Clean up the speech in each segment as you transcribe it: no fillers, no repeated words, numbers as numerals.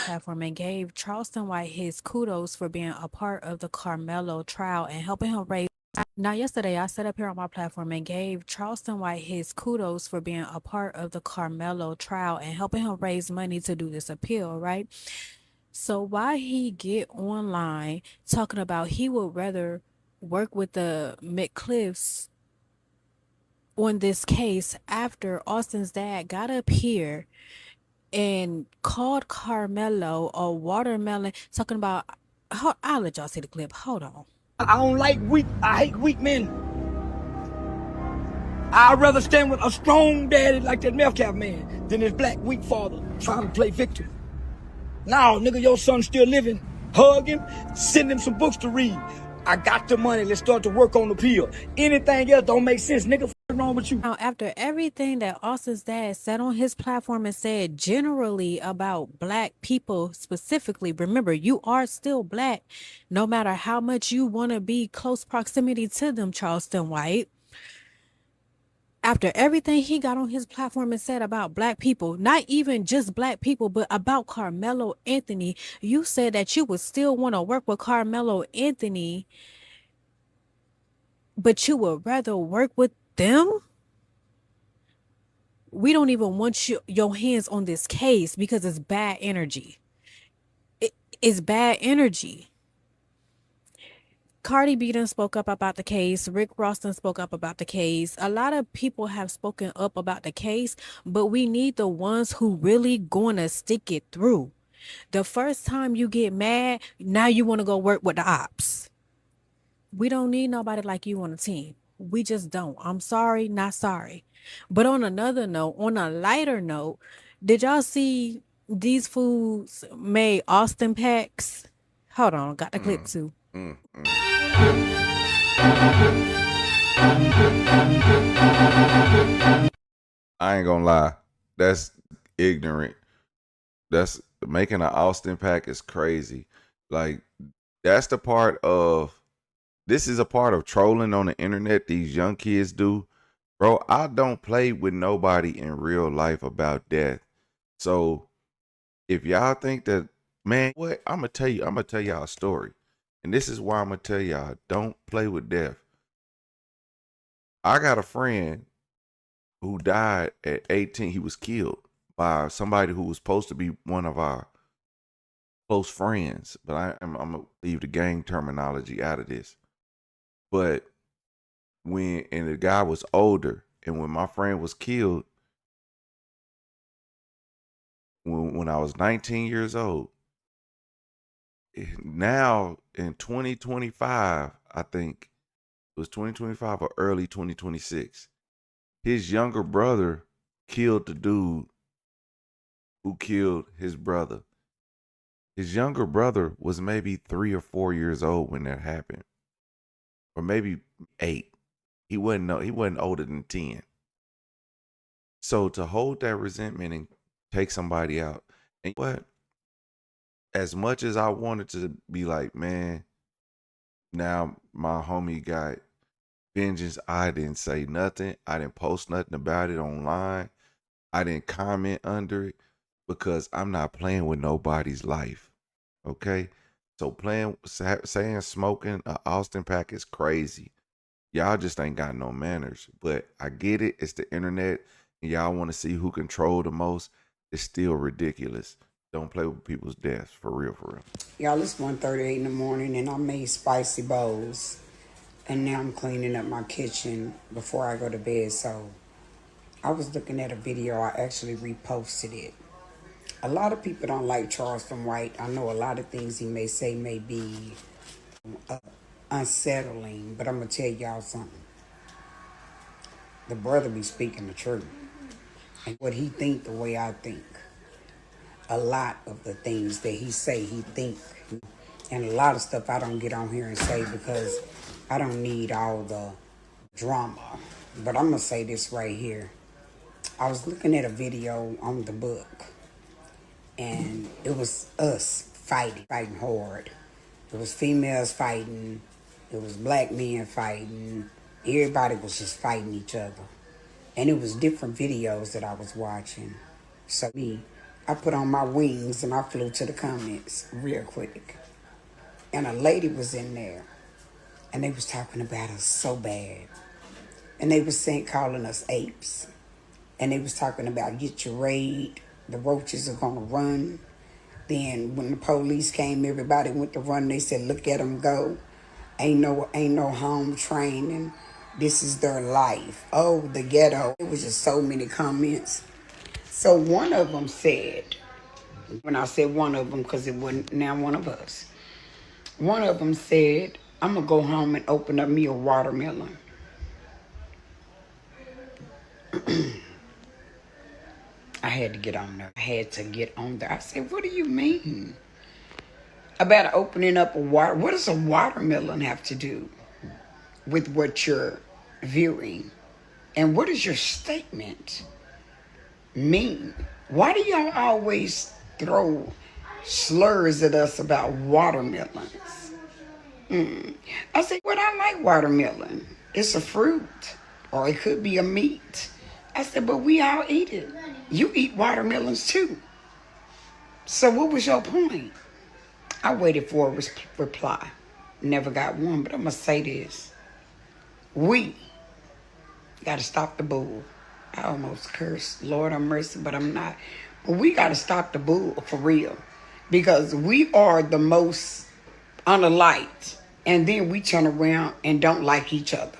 Platform and gave Charleston White his kudos for being a part of the Karmelo trial and helping him raise. Now, yesterday, I sat up here on my platform and gave Charleston White his kudos for being a part of the Karmelo trial and helping him raise money to do this appeal, right? So why he get online talking about he would rather work with the McCliffs on this case after Austin's dad got up here and called Karmelo a watermelon, talking about. I'll let y'all see the clip. Hold on. I don't like weak. I hate weak men. I'd rather stand with a strong daddy like that meth cap man than his black weak father trying to play victim. Now, nigga, your son's still living. Hug him, send him some books to read. I got the money. Let's start to work on the appeal. Anything else don't make sense, nigga. What's wrong with you? Now, after everything that Austin's dad said on his platform and said generally about black people specifically, remember, you are still black, no matter how much you want to be close proximity to them, Charleston White. After everything he got on his platform and said about black people, not even just black people, but about Karmelo Anthony, you said that you would still want to work with Karmelo Anthony, but you would rather work with them? We don't even want your hands on this case because it's bad energy. It's bad energy. Cardi B done spoke up about the case. Rick Ross done spoke up about the case. A lot of people have spoken up about the case, but we need the ones who really gonna stick it through. The first time you get mad, now you want to go work with the ops. We don't need nobody like you on the team. We just don't. I'm sorry, not sorry. But on another note, on a lighter note, did y'all see these foods made Austin packs? Hold on, got the clip too. I ain't gonna lie. That's ignorant. That's making an Austin pack is crazy. Like, that's the part of this is a part of trolling on the internet these young kids do. Bro, I don't play with nobody in real life about death. So if y'all think that, man, what I'm gonna tell y'all a story. And this is why I'm gonna tell y'all, don't play with death. I got a friend who died at 18. He was killed by somebody who was supposed to be one of our close friends. But I'm gonna leave the gang terminology out of this. But and the guy was older, and when my friend was killed, when I was 19 years old, now in 2025, I think it was 2025 or early 2026, his younger brother killed the dude who killed his brother. His younger brother was maybe 3 or 4 years old when that happened, or maybe 8. He wasn't older than 10. So to hold that resentment and take somebody out, and what? As much as I wanted to be like, man, now my homie got vengeance, I didn't say nothing. I didn't post nothing about it online. I didn't comment under it because I'm not playing with nobody's life. Okay? So saying smoking an Austin pack is crazy. Y'all just ain't got no manners. But I get it. It's the internet. And y'all want to see who control the most. It's still ridiculous. Don't play with people's deaths. For real, for real. Y'all, it's 1:38 in the morning and I made spicy bowls. And now I'm cleaning up my kitchen before I go to bed. So I was looking at a video. I actually reposted it. A lot of people don't like Charleston White. I know a lot of things he may say may be unsettling, but I'm going to tell y'all something. The brother be speaking the truth. And what he think the way I think. A lot of the things that he say, he think. And a lot of stuff I don't get on here and say because I don't need all the drama. But I'm going to say this right here. I was looking at a video on the book. And it was us fighting hard. It was females fighting. It was black men fighting. Everybody was just fighting each other. And it was different videos that I was watching. So I put on my wings and I flew to the comments real quick. And a lady was in there and they was talking about us so bad. And they was saying, calling us apes. And they was talking about get your raid, the roaches are gonna run. Then when the police came, everybody went to run. They said, look at them go. Ain't no home training. This is their life. Oh, the ghetto. It was just so many comments. So one of them said, when I said one of them, because it wasn't now one of us. One of them said, I'm going to go home and open up me a watermelon. I had to get on there. I said, what do you mean? About opening up a water. What does a watermelon have to do with what you're viewing? And what does your statement mean? Why do y'all always throw slurs at us about watermelons? I said, well, I like watermelon. It's a fruit, or it could be a meat. I said, but we all eat it. You eat watermelons too. So what was your point? I waited for a reply. Never got one, but I'm going to say this. We got to stop the bull. I almost cursed. Lord have mercy, but I'm not. But we got to stop the bull for real. Because we are the most unliked. And then we turn around and don't like each other.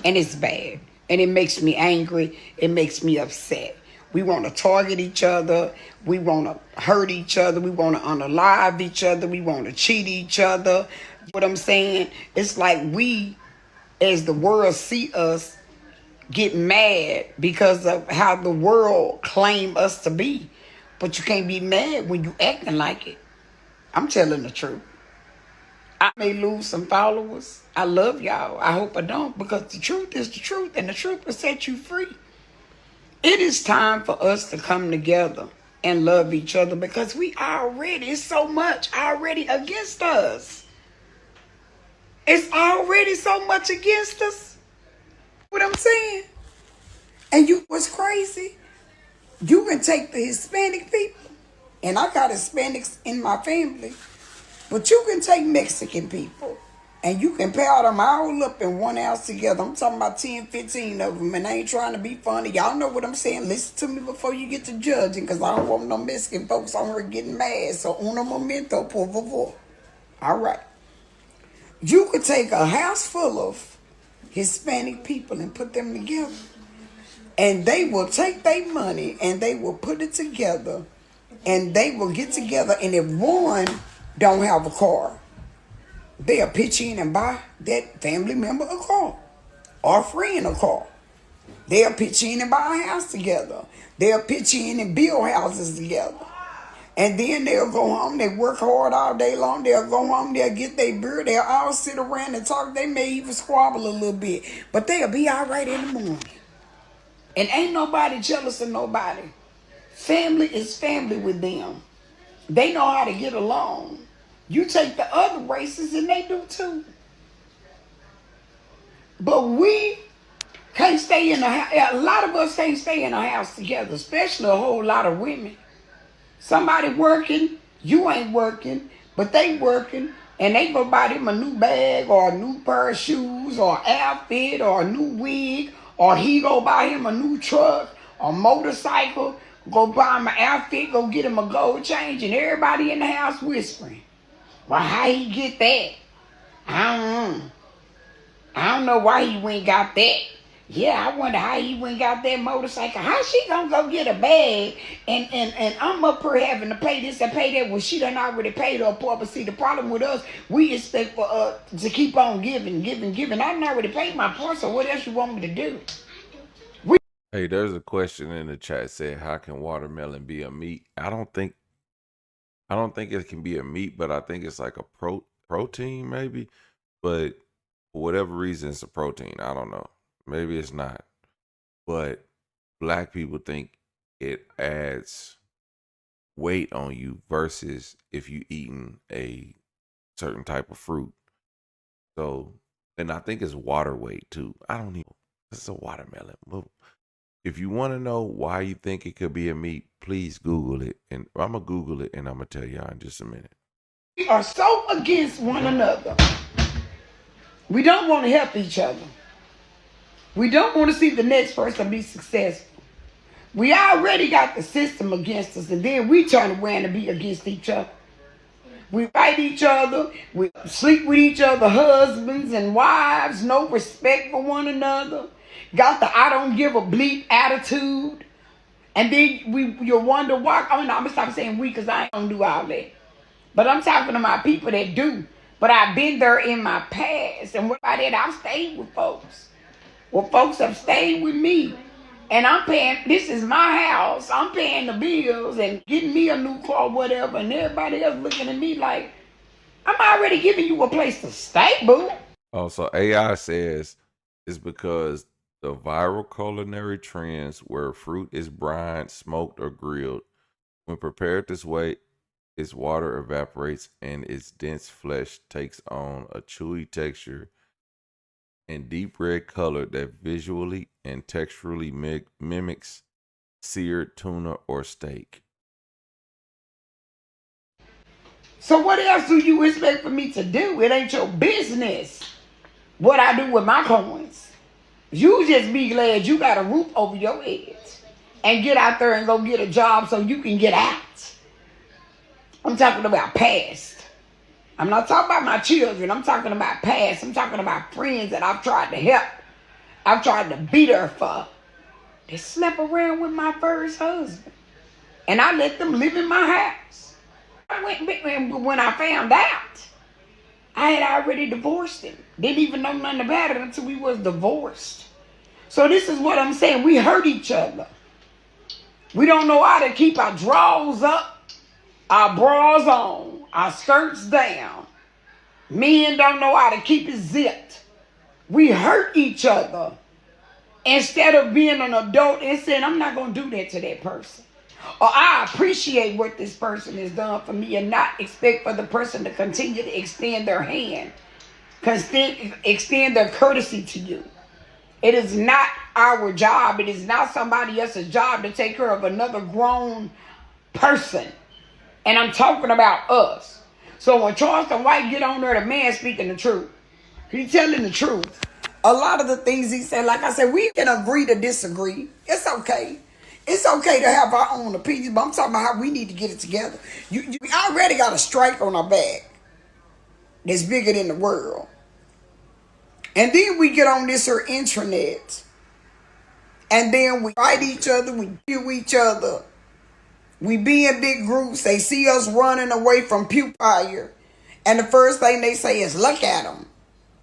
And it's bad. And it makes me angry. It makes me upset. We want to target each other. We want to hurt each other. We want to unalive each other. We want to cheat each other. What I'm saying, it's like we, as the world see us, get mad because of how the world claim us to be. But you can't be mad when you acting like it. I'm telling the truth. I may lose some followers. I love y'all. I hope I don't, because the truth is the truth, and the truth will set you free. It is time for us to come together and love each other, because it's so much already against us. It's already so much against us. What I'm saying? And what's crazy? You can take the Hispanic people, and I got Hispanics in my family, but you can take Mexican people, and you can pair them all up in one house together. I'm talking about 10, 15 of them, and I ain't trying to be funny. Y'all know what I'm saying. Listen to me before you get to judging, because I don't want no Mexican folks on here getting mad. So uno momento, por favor. All right. You could take a house full of Hispanic people and put them together, and they will take their money and they will put it together, and they will get together, and if one don't have a car, they'll pitch in and buy that family member a car or friend a car. They'll pitch in and buy a house together. They'll pitch in and build houses together. And then they'll go home. They work hard all day long. They'll go home. They'll get their beer. They'll all sit around and talk. They may even squabble a little bit, but they'll be all right in the morning. And ain't nobody jealous of nobody. Family is family with them. They know how to get along. You take the other races and they do too. But we can't stay in the house. A lot of us can't stay in a house together, especially a whole lot of women. Somebody working, you ain't working, but they working, and they go buy them a new bag or a new pair of shoes or outfit or a new wig, or he go buy him a new truck or motorcycle, go buy him an outfit, go get him a gold change, and everybody in the house whispering. Well, how he get that? I don't know why he went got that. Yeah, I wonder how he went got that motorcycle. How she gonna go get a bag and I'm up here having to pay this and pay that when she done already paid her part. But see, the problem with us, we expect for to keep on giving. I done already paid my part, so what else you want me to do? Hey, there's a question in the chat said, how can watermelon be a meat? I don't think it can be a meat, but I think it's like a protein maybe. But for whatever reason, it's a protein. I don't know. Maybe it's not. But black people think it adds weight on you versus if you eating a certain type of fruit. So, and I think it's water weight too. I don't even. It's a watermelon. If you want to know why you think it could be a meat, please Google it. And I'm going to Google it and I'm going to tell y'all in just a minute. We are so against one another. We don't want to help each other. We don't want to see the next person be successful. We already got the system against us, and then we turn around to be against each other. We fight each other. We sleep with each other, husbands and wives. No respect for one another. Got the I don't give a bleep attitude. And then you wonder why. I'm going to stop saying we because I don't do all that. But I'm talking to my people that do. But I've been there in my past. And what I did, I've stayed with folks. Well, folks have stayed with me. And I'm paying, this is my house. I'm paying the bills and getting me a new car, whatever. And everybody else looking at me like, I'm already giving you a place to stay, boo. Oh, so AI says it's because the viral culinary trends where fruit is brined, smoked, or grilled. When prepared this way, its water evaporates and its dense flesh takes on a chewy texture and deep red color that visually and texturally mimics seared tuna or steak. So what else do you expect for me to do? It ain't your business what I do with my coins. You just be glad you got a roof over your head and get out there and go get a job so you can get out. I'm talking about past. I'm not talking about my children. I'm talking about past. I'm talking about friends that I've tried to help. I've tried to be there for. They slept around with my first husband. And I let them live in my house. When I found out, I had already divorced him. Didn't even know nothing about it until we was divorced. So this is what I'm saying. We hurt each other. We don't know how to keep our drawers up, our bras on, our skirts down. Men don't know how to keep it zipped. We hurt each other instead of being an adult and saying, I'm not going to do that to that person. Or I appreciate what this person has done for me and not expect for the person to continue to extend their hand, extend their courtesy to you. It is not our job. It is not somebody else's job to take care of another grown person. And I'm talking about us. So when Charleston White get on there, the man speaking the truth. He's telling the truth. A lot of the things he said, like I said, we can agree to disagree. It's okay. It's okay to have our own opinions, but I'm talking about how we need to get it together. We already got a strike on our back that's bigger than the world. And then we get on this here internet. And then we fight each other. We kill each other. We be in big groups. They see us running away from PewFire. And the first thing they say is, look at them.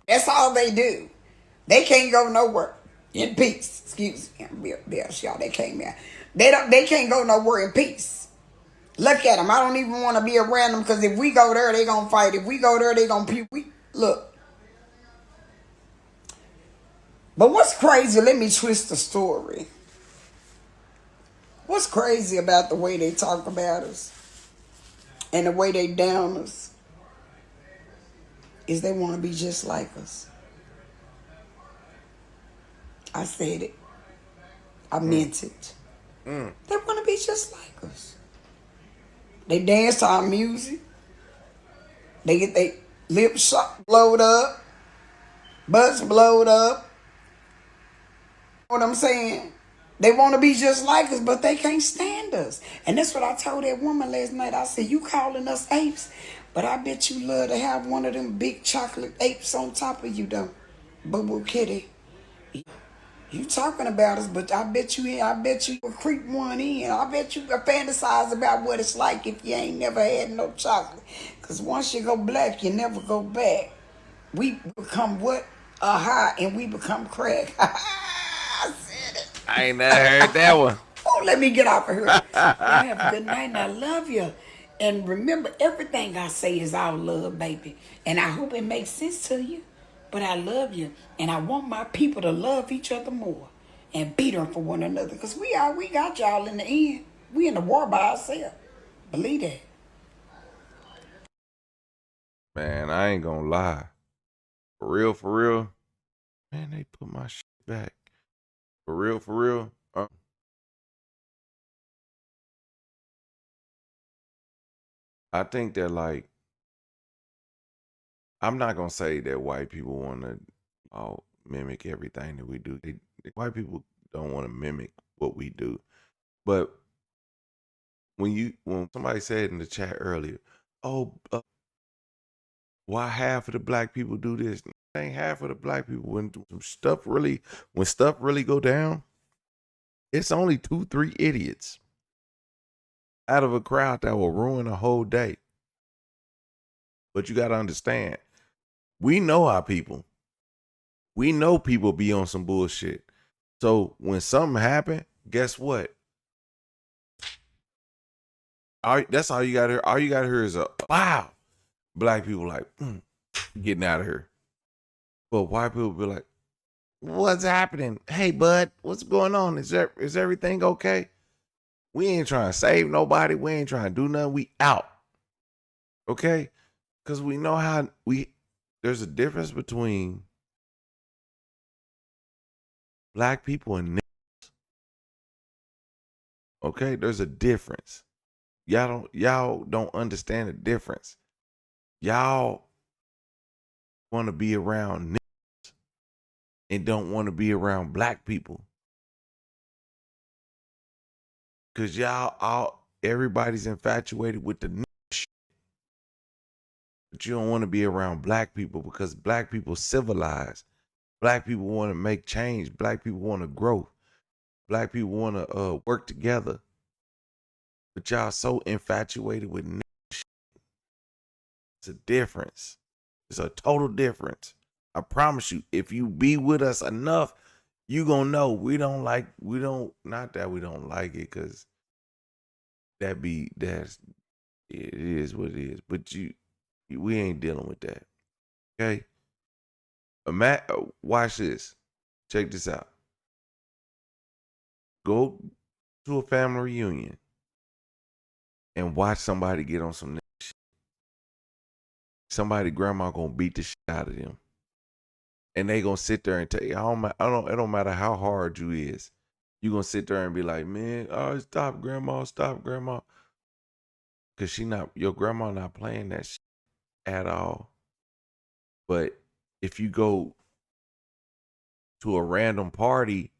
That's all they do. They can't go nowhere in peace. Excuse me. Y'all, they came here. They can't go nowhere in peace. Look at them. I don't even want to be around them because if we go there, they going to fight. If we go there, they going to pew. Look. But what's crazy, let me twist the story. What's crazy about the way they talk about us and the way they down us is they want to be just like us. I said it. I meant it. They want to be just like us. They dance to our music. They get their lips blowed up, butts blowed up. What I'm saying? They want to be just like us, but they can't stand us. And that's what I told that woman last night. I said, you calling us apes, but I bet you love to have one of them big chocolate apes on top of you, though. Boo-boo kitty. You talking about us, but I bet you will creep one in. I bet you can fantasize about what it's like if you ain't never had no chocolate. Because once you go black, you never go back. We become what? A high, and we become crack. I said it. I ain't never heard that one. Oh, let me get off of here. Have a good night, and I love you. And remember, everything I say is all love, baby. And I hope it makes sense to you. But I love you, and I want my people to love each other more and be there for one another. Because we got y'all in the end. We in the war by ourselves. Believe that. Man, I ain't gonna lie. For real. Man, they put my shit back. For real. I think that, like, I'm not gonna say that white people want to mimic everything that we do. White people don't want to mimic what we do. But when somebody said in the chat earlier, oh, why half of the black people do this? It ain't half of the black people. When stuff really go down, it's only 2-3 idiots out of a crowd that will ruin a whole day. But you got to understand, we know our people. We know people be on some bullshit. So when something happen, guess what? That's all you got to hear. All you got to hear is a wow. Black people like getting out of here. But white people be like, what's happening? Hey, bud, what's going on? Is everything okay? We ain't trying to save nobody. We ain't trying to do nothing. We out. Okay? Because we know how there's a difference between black people and niggas. Okay? There's a difference. Y'all don't understand the difference. Y'all want to be around niggas and don't want to be around black people. Because everybody's infatuated with the nigga shit. But you don't want to be around black people because black people civilized. Black people want to make change. Black people want to grow. Black people want to work together. But y'all so infatuated with nigga shit. It's a difference. It's a total difference. I promise you, if you be with us enough, you gonna know not that we don't like it, because it is what it is. But we ain't dealing with that. Okay? Watch this. Check this out. Go to a family reunion and watch somebody get on some shit. Somebody grandma gonna beat the shit out of them. And they gonna sit there and tell you, it don't matter how hard you is. You gonna sit there and be like, man, oh, stop grandma. Cause your grandma not playing that shit at all. But if you go to a random party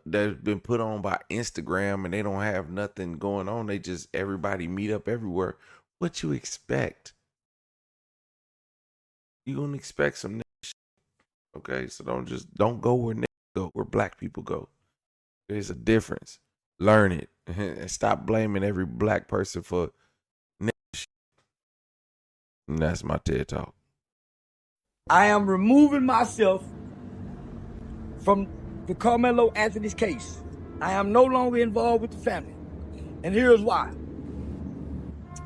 that's been put on by Instagram and they don't have nothing going on, they just everybody meet up everywhere, what you expect? You gonna expect some shit. Okay, so don't go where niggas go, where black people go. There's a difference. Learn it and stop blaming every black person for shit. And that's my TED Talk. I am removing myself from the Karmelo Anthony's case. I am no longer involved with the family. And here's why.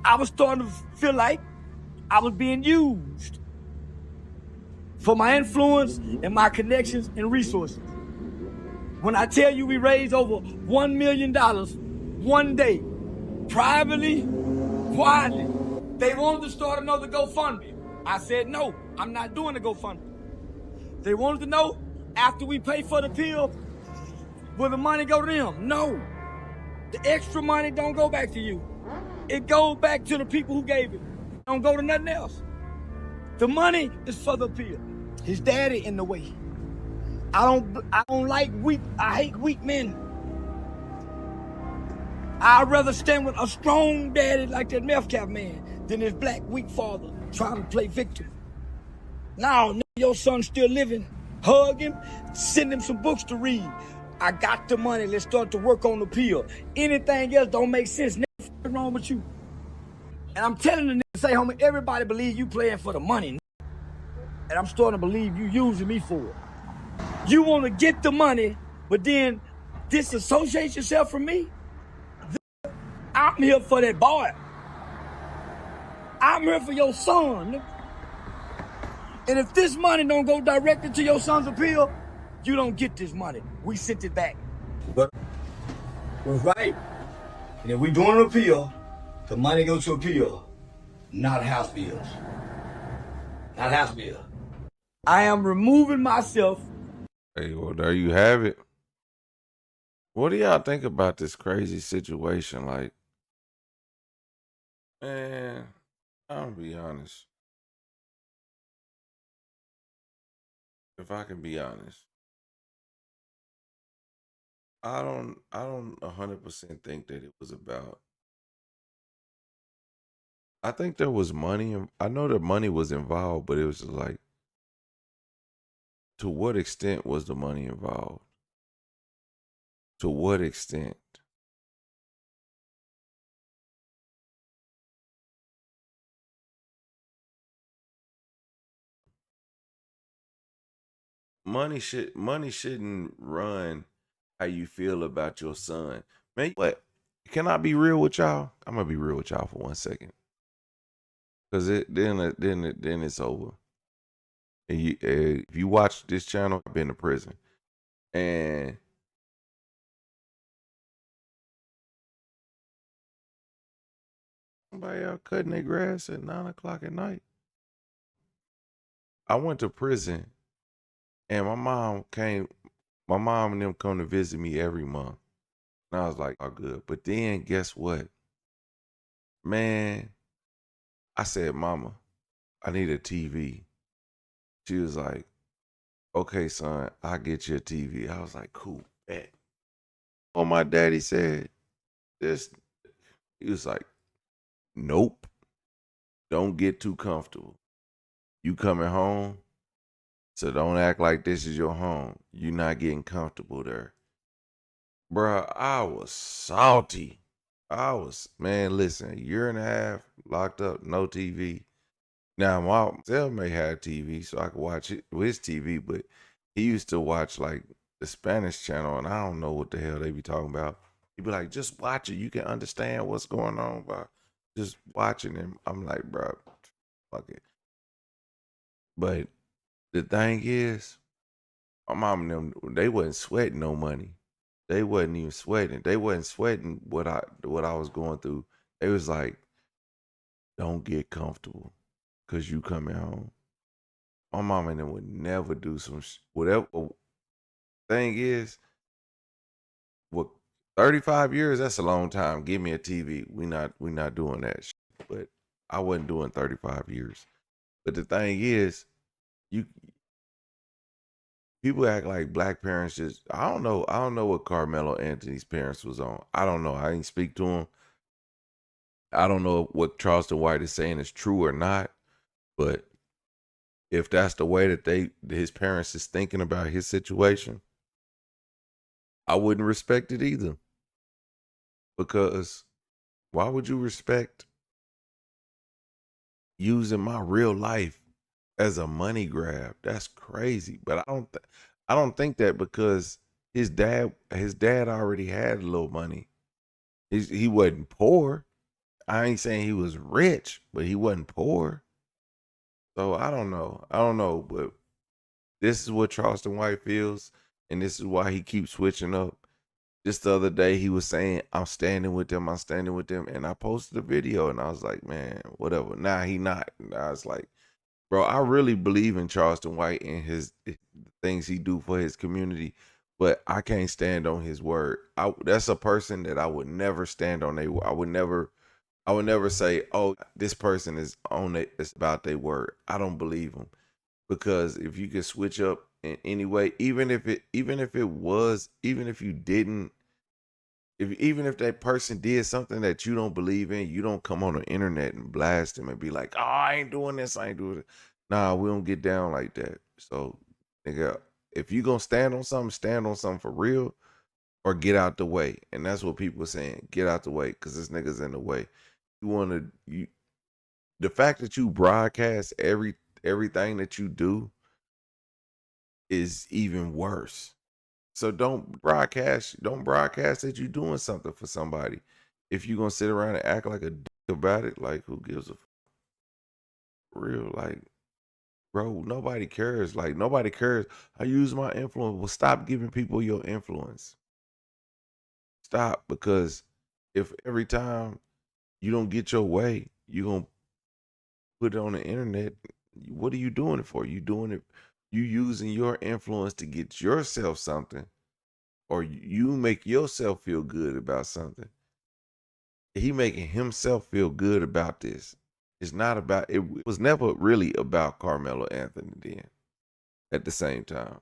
I was starting to feel like I was being used for my influence and my connections and resources. When I tell you we raised over $1 million one day, privately, quietly, they wanted to start another GoFundMe. I said, no, I'm not doing a GoFundMe. They wanted to know, after we pay for the pill, will the money go to them? No. The extra money don't go back to you. It goes back to the people who gave it. It don't go to nothing else. The money is for the pill. His daddy in the way. I don't like I hate weak men. I'd rather stand with a strong daddy like that meth cap man than his black weak father trying to play victim. Now, your son's still living. Hug him, send him some books to read. I got the money, let's start to work on the pill. Anything else don't make sense. What's wrong with you? And I'm telling the nigga, say, homie, everybody believe you playing for the money. And I'm starting to believe you using me for it. You want to get the money, but then disassociate yourself from me? I'm here for that boy. I'm here for your son. And if this money don't go directly to your son's appeal, you don't get this money. We sent it back. But was right. And if we doing an appeal, the money goes to appeal, not house bills. Not house bills. I am removing myself. Hey, well, there you have it. What do y'all think about this crazy situation? Like, Man, I'll be honest. If I can be honest, I don't 100% think that it was about. I think there was money, and I know that money was involved, but it was just like, to what extent was the money involved? To what extent? Money shouldn't run how you feel about your son. Man, what? Can I be real with y'all? I'm gonna be real with y'all for 1 second, cause then it's over. And if you watch this channel, I've been to prison, and somebody out cutting their grass at 9 o'clock at night. I went to prison, and my mom and them come to visit me every month. And I was like, oh, good. But then guess what? Man, I said, Mama, I need a TV. She was like, okay, son, I'll get you a TV. I was like, cool, bet. Oh, my daddy said this. He was like, nope, don't get too comfortable. You coming home, so don't act like this is your home. You're not getting comfortable there. Bruh, I was salty. Man, listen, a year and a half, locked up, no TV. Now, my cellmate had a TV, so I could watch it with his TV, but he used to watch like the Spanish channel, and I don't know what the hell they be talking about. He'd be like, just watch it. You can understand what's going on by just watching him. I'm like, bro, fuck it. But the thing is, my mom and them, they wasn't sweating no money. They wasn't even sweating. They wasn't sweating what I was going through. They was like, don't get comfortable because you coming home. My mom and them would never do whatever. Thing is, what 35 years, that's a long time. Give me a TV. We not doing that shit. But I wasn't doing 35 years. But the thing is, you people act like black parents just I don't know what Carmelo Anthony's parents was on. I don't know. I didn't speak to him. I don't know what Charleston White is saying is true or not, but if that's the way that his parents is thinking about his situation, I wouldn't respect it either. Because why would you respect using my real life as a money grab? That's crazy. But I don't think that, because his dad already had a little money. He wasn't poor. I ain't saying he was rich, but he wasn't poor. So I don't know. But this is what Charleston White feels, and this is why he keeps switching up. Just the other day, he was saying, I'm standing with them, and I posted a video, and I was like, man, whatever. Now he not. I was like, bro, I really believe in Charleston White and his things he do for his community, but I can't stand on his word. That's a person that I would never stand on their word. I would never say, oh, this person is on it. It's about their word. I don't believe them, because if you could switch up in any way, even if you didn't, even if that person did something that you don't believe in, you don't come on the internet and blast them and be like, oh, I ain't doing this, I ain't doing it. Nah, we don't get down like that. So, nigga, if you gonna stand on something for real, or get out the way. And that's what people are saying. Get out the way, because this nigga's in the way. The fact that you broadcast everything that you do is even worse. So don't broadcast that you're doing something for somebody. If you're gonna sit around and act like a dick about it, like, who gives a real, like, bro, nobody cares. Like, nobody cares. I use my influence. Well, stop giving people your influence. Stop, because if every time you don't get your way, you gonna put it on the internet, what are you doing it for? You using your influence to get yourself something, or you make yourself feel good about something. He making himself feel good about this. It's not about, it was never really about Carmelo Anthony then at the same time.